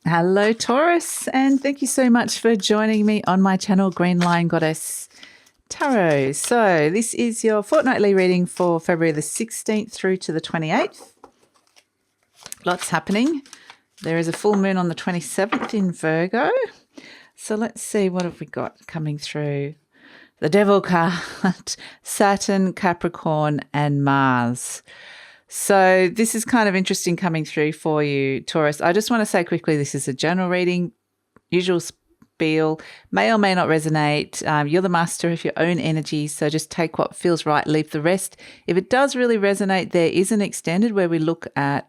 Hello, Taurus, and thank you so much for joining me on my channel, GreenLion Goddess Tarot. So this is your fortnightly reading for February the 16th through to the 28th. Lots happening. There is a full moon on the 27th in Virgo. So let's see, what have we got coming through? The Devil card, Saturn, Capricorn, and Mars. So this is kind of interesting coming through for you, Taurus. I just want to say quickly, this is a general reading, usual spiel, may or may not resonate. You're the master of your own energy, so just take what feels right, leave the rest. If it does really resonate, there is an extended where we look at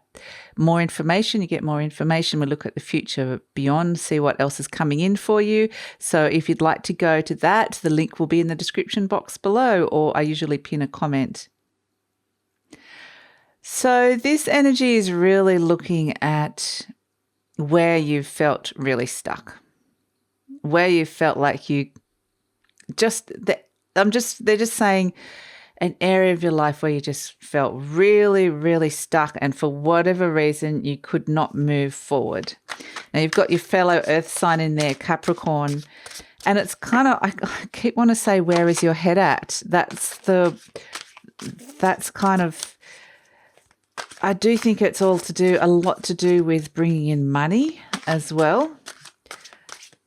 more information. You get more information. We look at the future beyond, see what else is coming in for you. So if you'd like to go to that, the link will be in the description box below, or I usually pin a comment. So this energy is really looking at where you felt really stuck, where you felt like you they're just saying an area of your life where you just felt really, really stuck, and for whatever reason, you could not move forward. Now you've got your fellow earth sign in there, Capricorn, and it's kind of, I keep wanting to say, where is your head at? That's kind of, I do think it's a lot to do with bringing in money as well.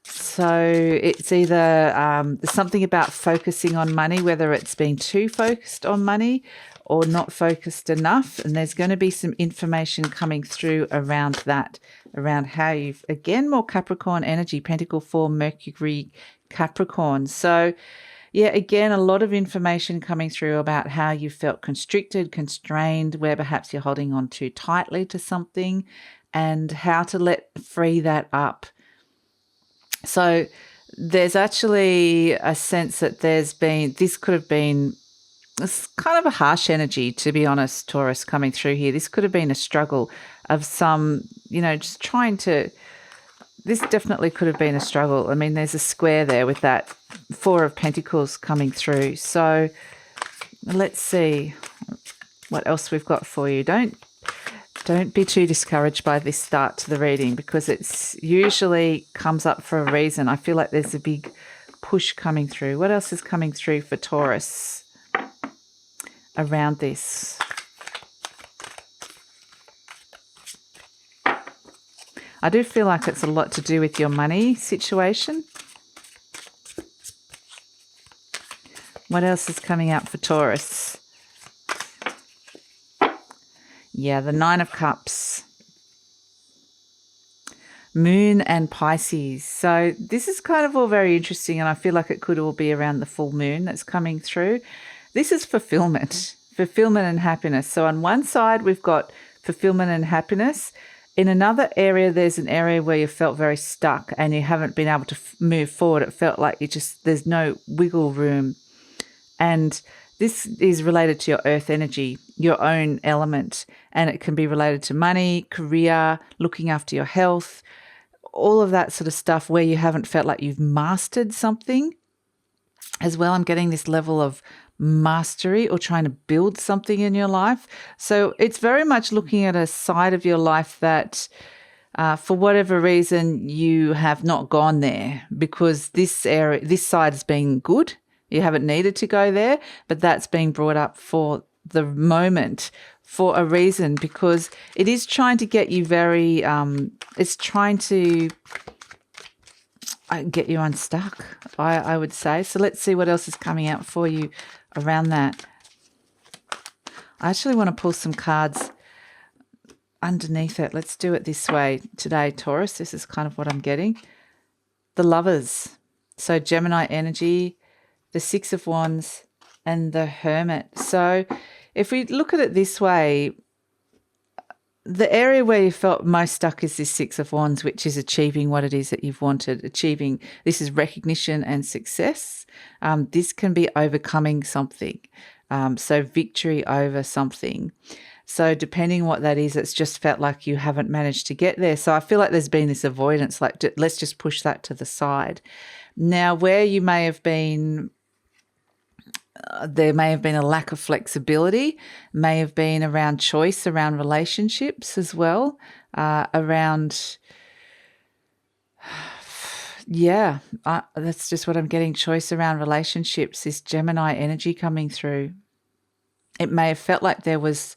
So it's either there's something about focusing on money, whether it's been too focused on money or not focused enough. And there's going to be some information coming through around that, around how you've, again, more Capricorn energy, Pentacle 4, Mercury, Capricorn. So yeah, again, a lot of information coming through about how you felt constricted, constrained, where perhaps you're holding on too tightly to something, and how to free that up. So there's actually a sense that this could have been, it's kind of a harsh energy, to be honest, Taurus, coming through here. This could have been a struggle of some, just trying to, this definitely could have been a struggle. I mean, there's a square there with that 4 of Pentacles coming through. So let's see what else we've got for you. Don't be too discouraged by this start to the reading, because it's usually comes up for a reason. I feel like there's a big push coming through. What else is coming through for Taurus around this? I do feel like it's a lot to do with your money situation. What else is coming out for Taurus? Yeah, the 9 of Cups. Moon and Pisces. So this is kind of all very interesting, and I feel like it could all be around the full moon that's coming through. This is fulfillment and happiness. So on one side, we've got fulfillment and happiness. In another area, there's an area where you felt very stuck and you haven't been able to move forward. It felt like there's no wiggle room. And this is related to your earth energy, your own element, and it can be related to money, career, looking after your health, all of that sort of stuff where you haven't felt like you've mastered something. As well, I'm getting this level of mastery or trying to build something in your life. So it's very much looking at a side of your life that for whatever reason you have not gone there, because this side has been good. You haven't needed to go there, but that's being brought up for the moment for a reason, because it is trying to get you it's trying to get you unstuck, I would say. So let's see what else is coming out for you around that. I actually want to pull some cards underneath it. Let's do it this way today, Taurus. This is kind of what I'm getting. The Lovers. So Gemini energy, the 6 of Wands, and the Hermit. So if we look at it this way, the area where you felt most stuck is this 6 of Wands, which is achieving what it is that you've wanted. This is recognition and success. This can be overcoming something. So victory over something. So depending what that is, it's just felt like you haven't managed to get there. So I feel like there's been this avoidance, like let's just push that to the side. Now, where you may have been, there may have been a lack of flexibility, may have been around choice, around relationships as well, around Yeah, that's just what I'm getting. Choice around relationships, this Gemini energy coming through. It may have felt like there wasn't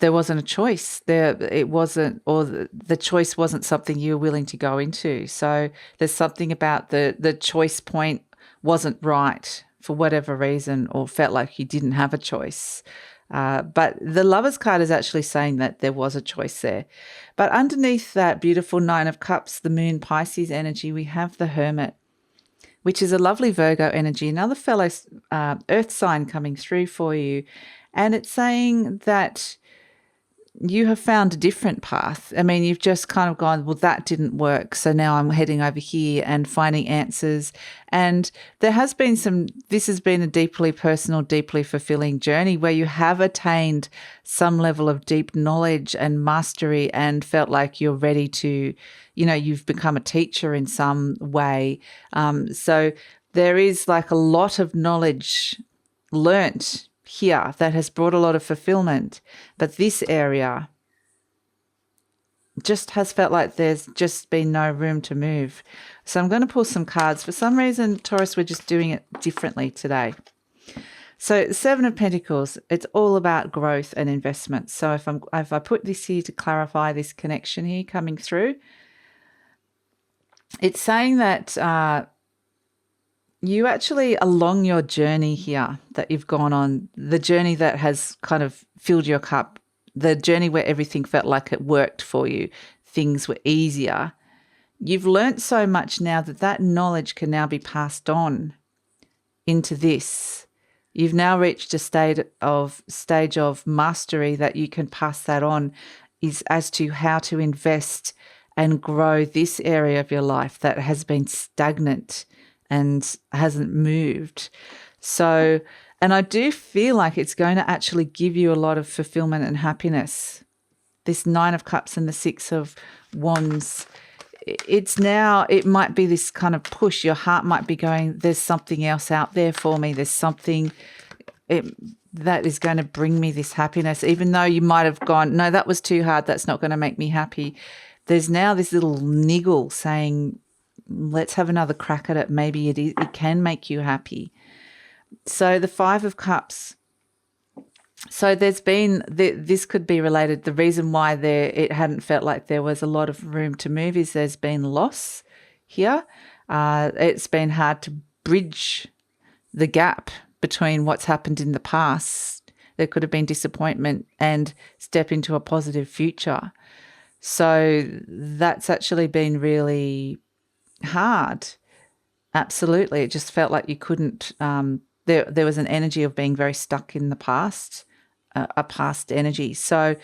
a choice there. It wasn't, or the choice wasn't something you were willing to go into. So there's something about the choice point wasn't right for whatever reason, or felt like you didn't have a choice. But the Lovers card is actually saying that there was a choice there. But underneath that beautiful Nine of Cups, the Moon Pisces energy, we have the Hermit, which is a lovely Virgo energy, another fellow earth sign coming through for you. And it's saying that you have found a different path. I mean, you've just kind of gone, well, that didn't work, so now I'm heading over here and finding answers. And there has been this has been a deeply personal, deeply fulfilling journey where you have attained some level of deep knowledge and mastery and felt like you're ready to, you've become a teacher in some way. So there is like a lot of knowledge learnt here that has brought a lot of fulfillment, but this area just has felt like there's just been no room to move. So I'm going to pull some cards. For some reason, Taurus, we're just doing it differently today. So Seven of Pentacles, it's all about growth and investment. So if I put this here to clarify this connection here coming through, it's saying that you actually, along your journey here that you've gone on, the journey that has kind of filled your cup, the journey where everything felt like it worked for you, things were easier, you've learnt so much now that knowledge can now be passed on into this. You've now reached a stage of mastery that you can pass that on, is as to how to invest and grow this area of your life that has been stagnant and hasn't moved. So, and I do feel like it's going to actually give you a lot of fulfillment and happiness. This Nine of Cups and the Six of Wands, it might be this kind of push. Your heart might be going, there's something else out there for me. There's something that is going to bring me this happiness, even though you might have gone, no, that was too hard. That's not going to make me happy. There's now this little niggle saying, let's have another crack at it. Maybe it can make you happy. So the Five of Cups. So there's been, this could be related. The reason why it hadn't felt like there was a lot of room to move is there's been loss here. It's been hard to bridge the gap between what's happened in the past. There could have been disappointment and step into a positive future. So that's actually been really hard. Absolutely. It just felt like you couldn't, there was an energy of being very stuck in the past, a past energy. So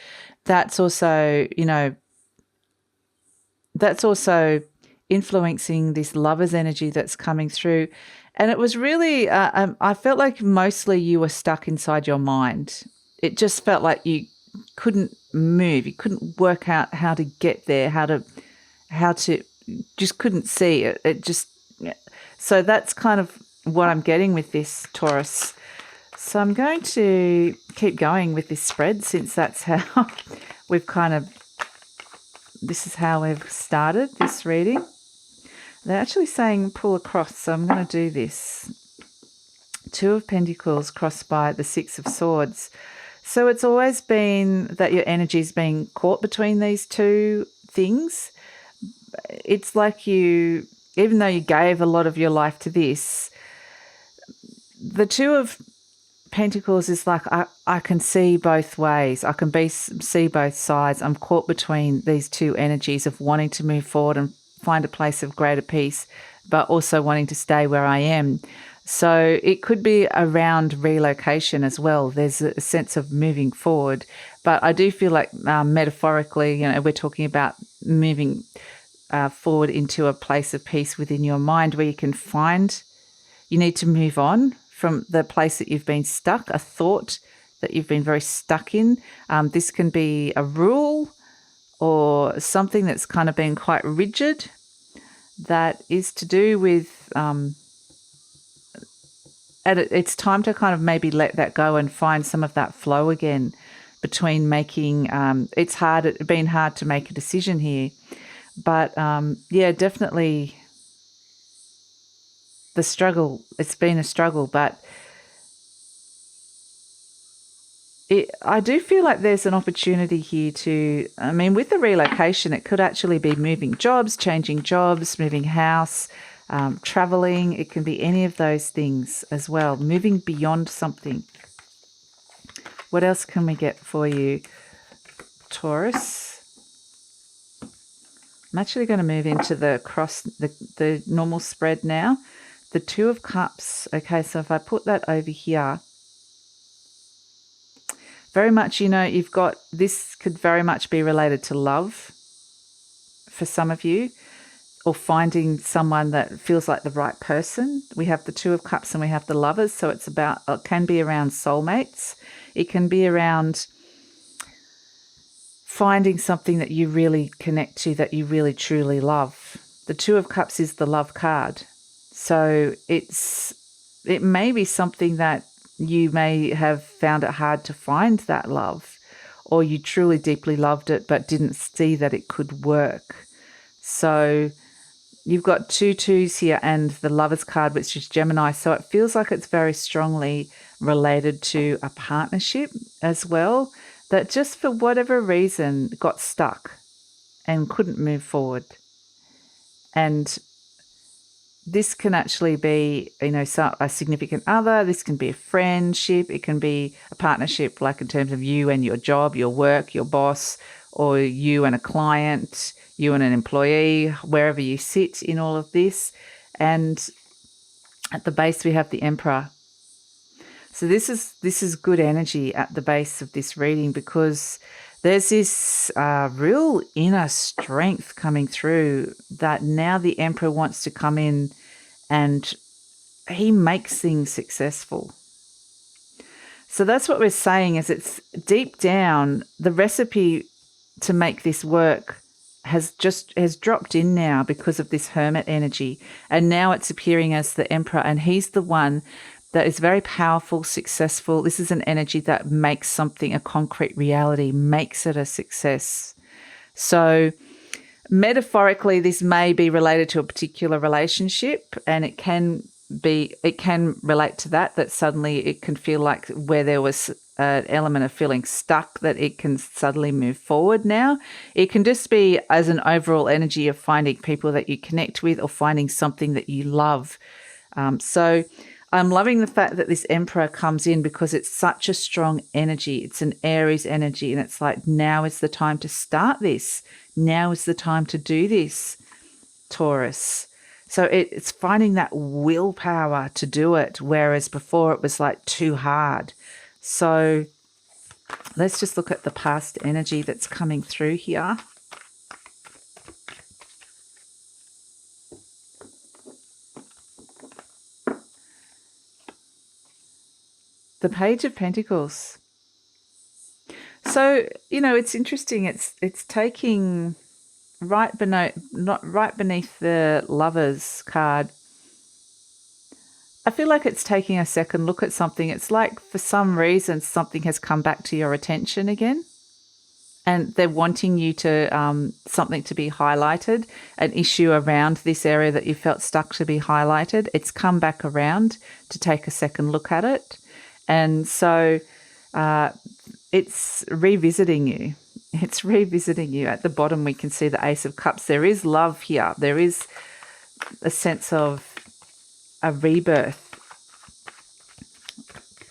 that's also, that's also influencing this Lover's energy that's coming through. And it was really, I felt like mostly you were stuck inside your mind. It just felt like you couldn't move. You couldn't work out how to get there, how to just couldn't see it. So that's kind of what I'm getting with this, Taurus. So I'm going to keep going with this spread, since that's how this is how we've started this reading. They're actually saying pull across, so I'm going to do this. Two of Pentacles crossed by the Six of Swords. So it's always been that your energy's being caught between these two things. It's like you, even though you gave a lot of your life to this, the Two of Pentacles is like, I can see both ways. I can see both sides. I'm caught between these two energies of wanting to move forward and find a place of greater peace, but also wanting to stay where I am. So it could be around relocation as well. There's a sense of moving forward. But I do feel like metaphorically, we're talking about moving forward into a place of peace within your mind where you need to move on from the place that you've been stuck, a thought that you've been very stuck in. This can be a rule or something that's kind of been quite rigid that is to do with, it's time to kind of maybe let that go and find some of that flow again between making, it's been hard to make a decision here. But yeah, definitely the struggle, it's been a struggle, but I do feel like there's an opportunity here to, I mean, with the relocation, it could actually be moving jobs, changing jobs, moving house, traveling. It can be any of those things as well, moving beyond something. What else can we get for you, Taurus? I'm actually going to move into the normal spread now. The Two of Cups. Okay, so if I put that over here, very much, you've got, this could very much be related to love for some of you, or finding someone that feels like the right person. We have the Two of Cups and we have the Lovers, so it can be around soulmates. It can be around finding something that you really connect to, that you really truly love. The Two of Cups is the love card. So it may be something that you may have found it hard to find that love, or you truly deeply loved it but didn't see that it could work. So you've got 2 twos here and the Lovers card, which is Gemini. So it feels like it's very strongly related to a partnership as well, that just for whatever reason got stuck and couldn't move forward. And this can actually be, a significant other. This can be a friendship. It can be a partnership, like in terms of you and your job, your work, your boss, or you and a client, you and an employee, wherever you sit in all of this. And at the base, we have the Emperor. So this is good energy at the base of this reading, because there's this real inner strength coming through, that now the Emperor wants to come in and he makes things successful. So that's what we're saying, is it's deep down, the recipe to make this work has dropped in now because of this Hermit energy. And now it's appearing as the Emperor, and he's the one that is very powerful, successful. This is an energy that makes something a concrete reality, makes it a success. So metaphorically, this may be related to a particular relationship, and it can relate to that suddenly it can feel like where there was an element of feeling stuck, that it can suddenly move forward now. It can just be as an overall energy of finding people that you connect with, or finding something that you love. So I'm loving the fact that this Emperor comes in, because it's such a strong energy. It's an Aries energy, and it's like, now is the time to start this. Now is the time to do this, Taurus. So it's finding that willpower to do it, whereas before it was like too hard. So let's just look at the past energy that's coming through here. The Page of Pentacles. So, it's interesting. It's taking right beneath the Lovers card. I feel like it's taking a second look at something. It's like for some reason something has come back to your attention again, and they're wanting you to something to be highlighted, an issue around this area that you felt stuck to be highlighted. It's come back around to take a second look at it. And so it's revisiting you. It's revisiting you. At the bottom, we can see the Ace of Cups. There is love here. There is a sense of a rebirth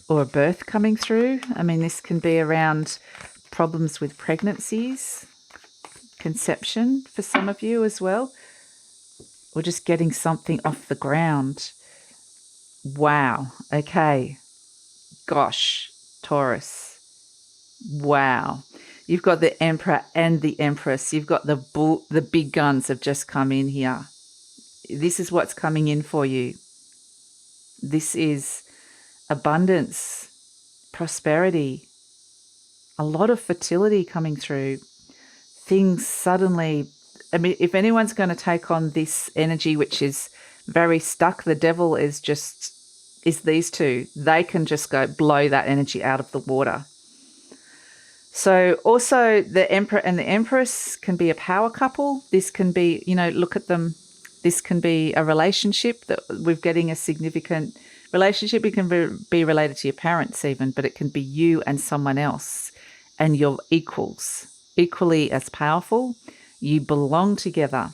or a birth coming through. I mean, this can be around problems with pregnancies, conception for some of you as well, or just getting something off the ground. Wow. Okay. Gosh, Taurus. Wow. You've got the Emperor and the Empress. You've got the big guns have just come in here. This is what's coming in for you. This is abundance, prosperity, a lot of fertility coming through. Things suddenly, I mean, if anyone's going to take on this energy, which is very stuck, the devil is these two. They can just go blow that energy out of the water. So also the Emperor and the Empress can be a power couple. This can be, you know, look at them. This can be a relationship that we're getting a significant relationship. It can be related to your parents even, but it can be you and someone else and you're equals, equally as powerful. You belong together,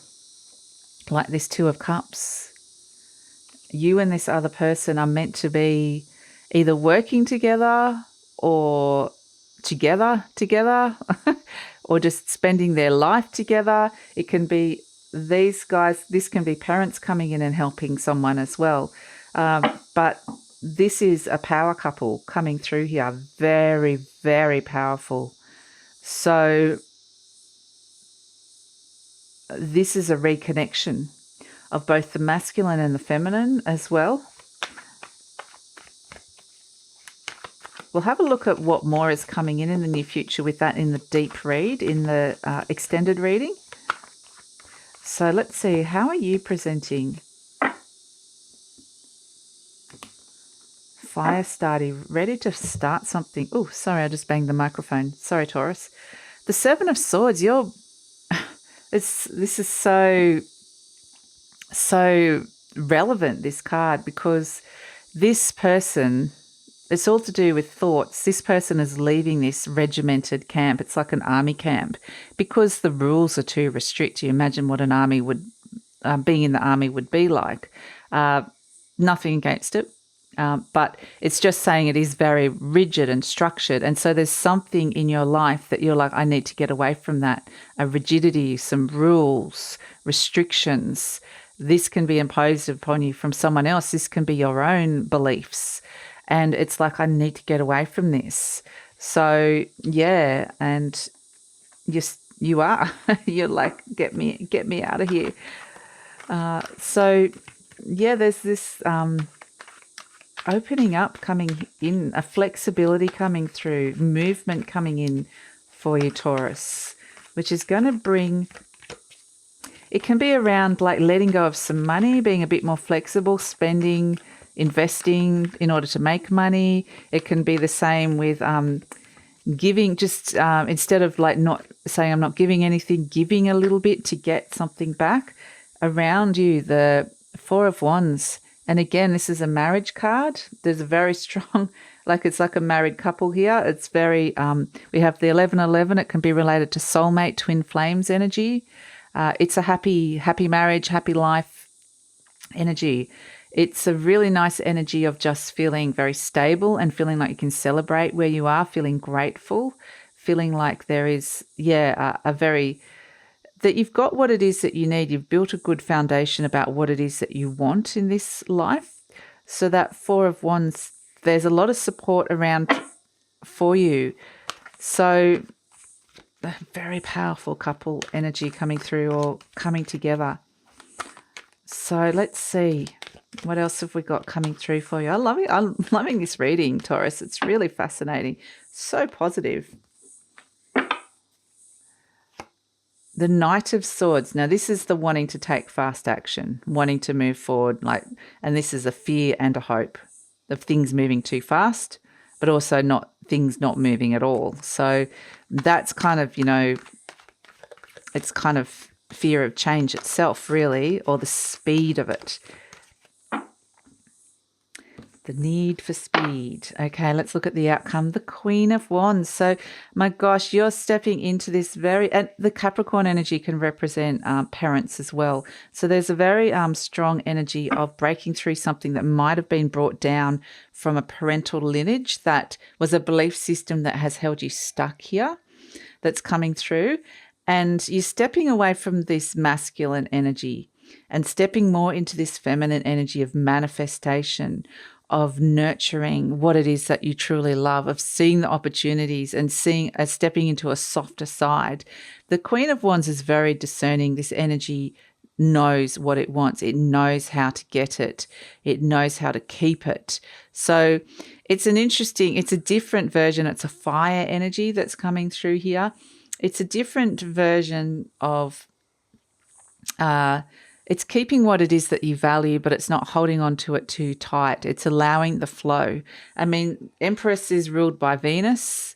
like this Two of Cups. You and this other person are meant to be either working together or together or just spending their life together. It can be these guys, this can be parents coming in and helping someone as well. But this is a power couple coming through here. Very, very powerful. So this is a reconnection of both the masculine and the feminine as well. We'll have a look at what more is coming in the near future with that in the deep read, in the extended reading. So let's see, how are you presenting? Fire starty, ready to start something. Oh, sorry, I just banged the microphone. Sorry, Taurus. The Seven of Swords, this is so relevant, this card, because this person, it's all to do with thoughts. This person is leaving this regimented camp. It's like an army camp because the rules are too restrict. You imagine what an army would, being in the army would be like. Nothing against it. But it's just saying it is very rigid and structured. And so there's something in your life that you're like, I need to get away from that. A rigidity, some rules, restrictions. This can be imposed upon you from someone else. This can be your own beliefs. And it's like, I need to get away from this. So, yeah, and you are. You're like, get me out of here. So, yeah, there's this opening up coming in, a flexibility coming through, movement coming in for you, Taurus, which is going to bring, it can be around like letting go of some money, being a bit more flexible, spending, investing in order to make money. It can be the same with giving, just instead of like not saying I'm not giving anything, giving a little bit to get something back. Around you, the Four of Wands. And again, this is a marriage card. There's a very strong, like it's like a married couple here. It's very, we have the 1111. It can be related to soulmate, twin flames energy. It's a happy marriage, happy life energy. It's a really nice energy of just feeling very stable and feeling like you can celebrate where you are, feeling grateful, feeling like there is, a very, that you've got what it is that you need. You've built a good foundation about what it is that you want in this life. So that Four of Wands, there's a lot of support around for you. So a very powerful couple energy coming through or coming together. So let's see. What else have we got coming through for you? I love it. I'm loving this reading, Taurus. It's really fascinating. So positive. The Knight of Swords. Now, this is the wanting to take fast action, wanting to move forward, and this is a fear and a hope of things moving too fast, but also things not moving at all. So that's kind of, it's kind of fear of change itself, really, or the speed of it. The need for speed. Okay, let's look at the outcome. The Queen of Wands. So, my gosh, you're stepping into this and the Capricorn energy can represent parents as well. So there's a very strong energy of breaking through something that might have been brought down from a parental lineage that was a belief system that has held you stuck here, that's coming through. And you're stepping away from this masculine energy and stepping more into this feminine energy of manifestation, of nurturing what it is that you truly love, of seeing the opportunities and stepping into a softer side. The Queen of Wands is very discerning. This energy knows what it wants. It knows how to get it. It knows how to keep it. So it's a different version. It's a fire energy that's coming through here. It's a different version of it's keeping what it is that you value, but it's not holding on to it too tight. It's allowing the flow. I mean, Empress is ruled by Venus.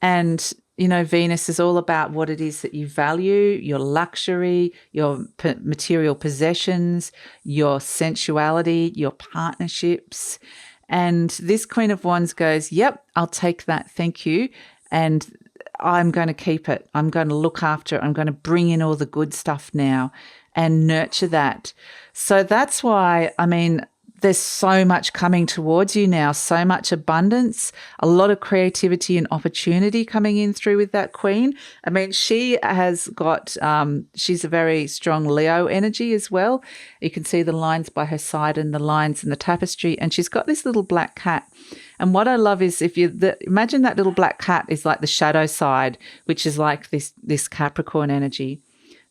And, you know, Venus is all about what it is that you value, your luxury, your material possessions, your sensuality, your partnerships. And this Queen of Wands goes, yep, I'll take that. Thank you. And I'm going to keep it. I'm going to look after it. I'm going to bring in all the good stuff now and nurture that. So that's why, I mean, there's so much coming towards you now, so much abundance, a lot of creativity and opportunity coming in through with that Queen. I mean, she has got, she's a very strong Leo energy as well. You can see the lines by her side and the lines in the tapestry, and she's got this little black cat. And what I love is imagine that little black cat is like the shadow side, which is like this Capricorn energy.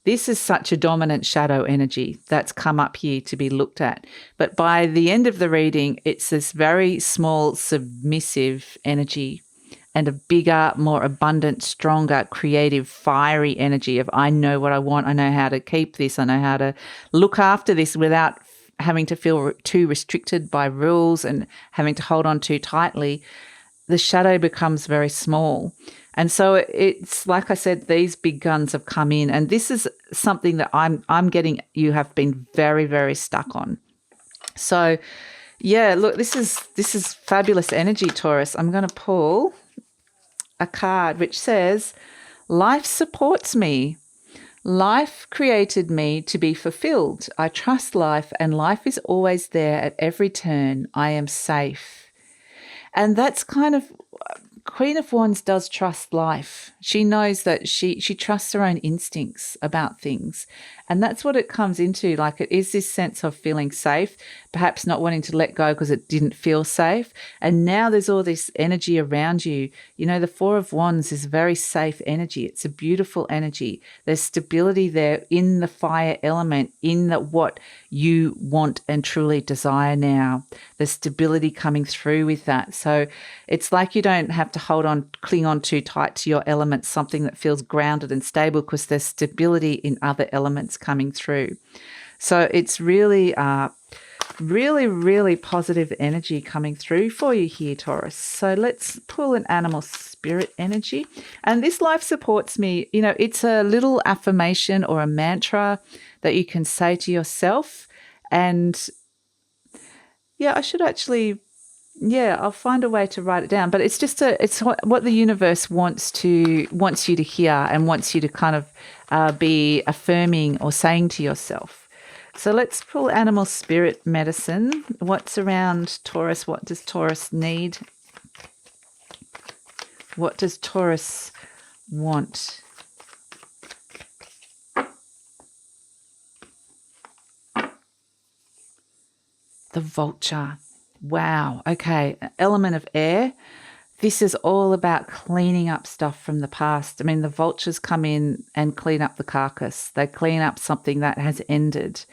This is such a dominant shadow energy that's come up here to be looked at. But by the end of the reading, it's this very small, submissive energy and a bigger, more abundant, stronger, creative, fiery energy of I know what I want. I know how to keep this. I know how to look after this without having to feel too restricted by rules and having to hold on too tightly. The shadow becomes very small. And so it's like I said, these big guns have come in, and this is something that I'm getting you have been very, very stuck on. So yeah, look, this is fabulous energy, Taurus. I'm going to pull a card which says, life supports me. Life created me to be fulfilled. I trust life, and life is always there at every turn. I am safe. And that's kind of, Queen of Wands does trust life. She knows that she trusts her own instincts about things. And that's what it comes into. Like, it is this sense of feeling safe, perhaps not wanting to let go because it didn't feel safe. And now there's all this energy around you. You know, the Four of Wands is very safe energy. It's a beautiful energy. There's stability there in the fire element, in what you want and truly desire now. There's stability coming through with that. So it's like you don't have to cling on too tight to your element, something that feels grounded and stable, because there's stability in other elements coming through. So it's really, really, really positive energy coming through for you here, Taurus. So let's pull an animal spirit energy. And this life supports me. You know, it's a little affirmation or a mantra that you can say to yourself. And yeah, I should actually, I'll find a way to write it down. But it's just it's what the universe wants you to hear and wants you to kind of be affirming or saying to yourself. So let's pull animal spirit medicine. What's around Taurus? What does Taurus need? What does Taurus want? The vulture. Wow. Okay. Element of air. This is all about cleaning up stuff from the past. I mean, the vultures come in and clean up the carcass. They clean up something that has ended.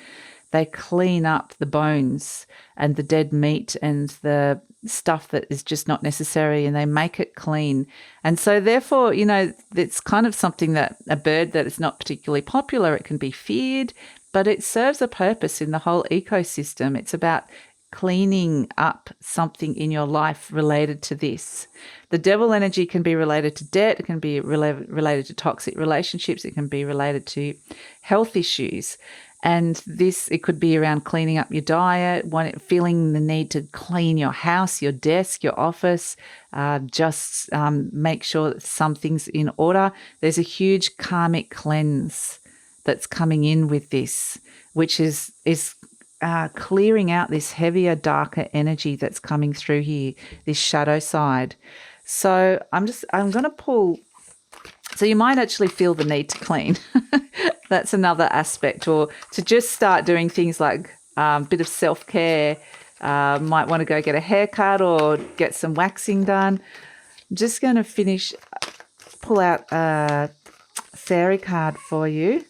They clean up the bones and the dead meat and the stuff that is just not necessary, and they make it clean. And so therefore, you know, it's kind of something that a bird that is not particularly popular, it can be feared, but it serves a purpose in the whole ecosystem. It's about cleaning up something in your life related to this. The devil energy can be related to debt. It can be related to toxic relationships. It can be related to health issues. And this, it could be around cleaning up your diet, feeling the need to clean your house, your desk, your office, make sure that something's in order. There's a huge karmic cleanse that's coming in with this, which is clearing out this heavier, darker energy that's coming through here, this shadow side. So I'm going to pull. So you might actually feel the need to clean. That's another aspect, or to just start doing things like a bit of self-care. Might want to go get a haircut or get some waxing done. I'm just going to pull out a fairy card for you.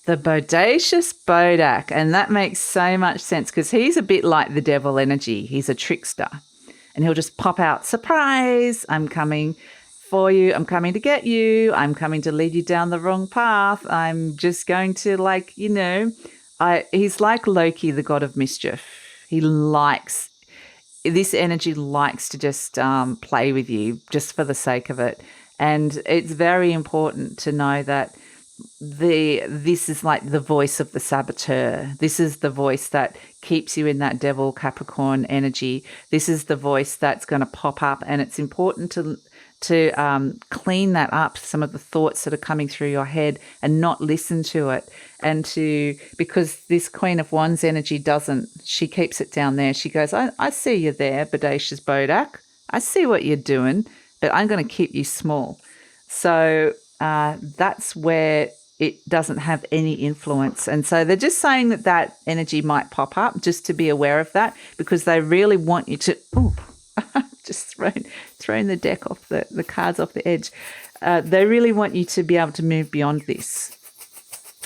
The bodacious Bodak, and that makes so much sense because he's a bit like the devil energy. He's a trickster, and he'll just pop out, surprise, I'm coming for you, I'm coming to get you, I'm coming to lead you down the wrong path, I'm just going to He's like Loki, the god of mischief. He likes this energy likes to just play with you just for the sake of it. And it's very important to know that this is like the voice of the saboteur. This is the voice that keeps you in that devil Capricorn energy. This is the voice that's going to pop up, and it's important to clean that up, some of the thoughts that are coming through your head, and not listen to it. And because this Queen of Wands energy doesn't, she keeps it down there. She goes, I see you there, Bodacious Bodak. I see what you're doing, but I'm going to keep you small. So that's where it doesn't have any influence. And so they're just saying that energy might pop up, just to be aware of that, because they really want you to, just thrown the deck off the cards off the edge. They really want you to be able to move beyond this.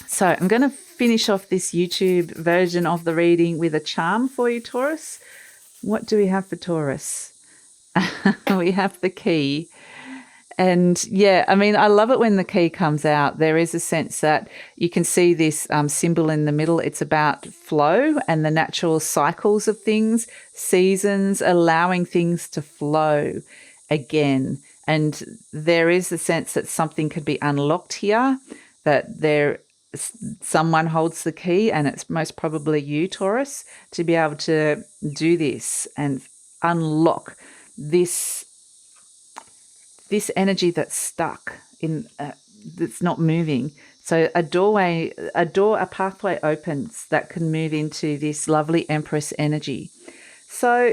So I'm going to finish off this YouTube version of the reading with a charm for you, Taurus. What do we have for Taurus? We have the key. And yeah, I mean, I love it when the key comes out. There is a sense that you can see this symbol in the middle. It's about flow and the natural cycles of things, seasons, allowing things to flow again. And there is a sense that something could be unlocked here, that someone holds the key, and it's most probably you, Taurus, to be able to do this and unlock this energy that's stuck in, that's not moving. So a pathway opens that can move into this lovely Empress energy. So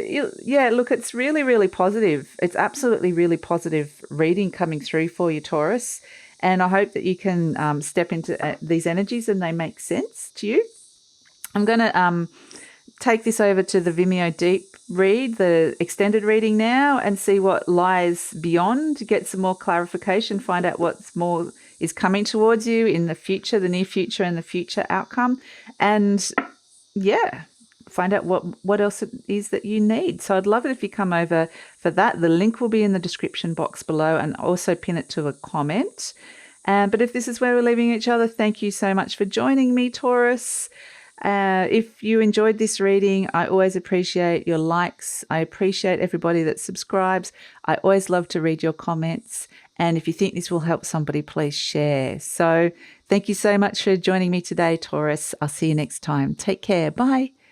yeah, look, it's really, really positive. It's absolutely really positive reading coming through for you, Taurus. And I hope that you can step into these energies and they make sense to you. I'm going to take this over to the Vimeo Deep read, the extended reading now, and see what lies beyond, get some more clarification, find out what's more is coming towards you in the future, the near future and the future outcome. And yeah, find out what else it is that you need. So I'd love it if you come over for that. The link will be in the description box below, and also pin it to a comment. But if this is where we're leaving each other, thank you so much for joining me, Taurus. If you enjoyed this reading, I always appreciate your likes. I appreciate everybody that subscribes. I always love to read your comments. And if you think this will help somebody, please share. So thank you so much for joining me today, Taurus. I'll see you next time. Take care. Bye.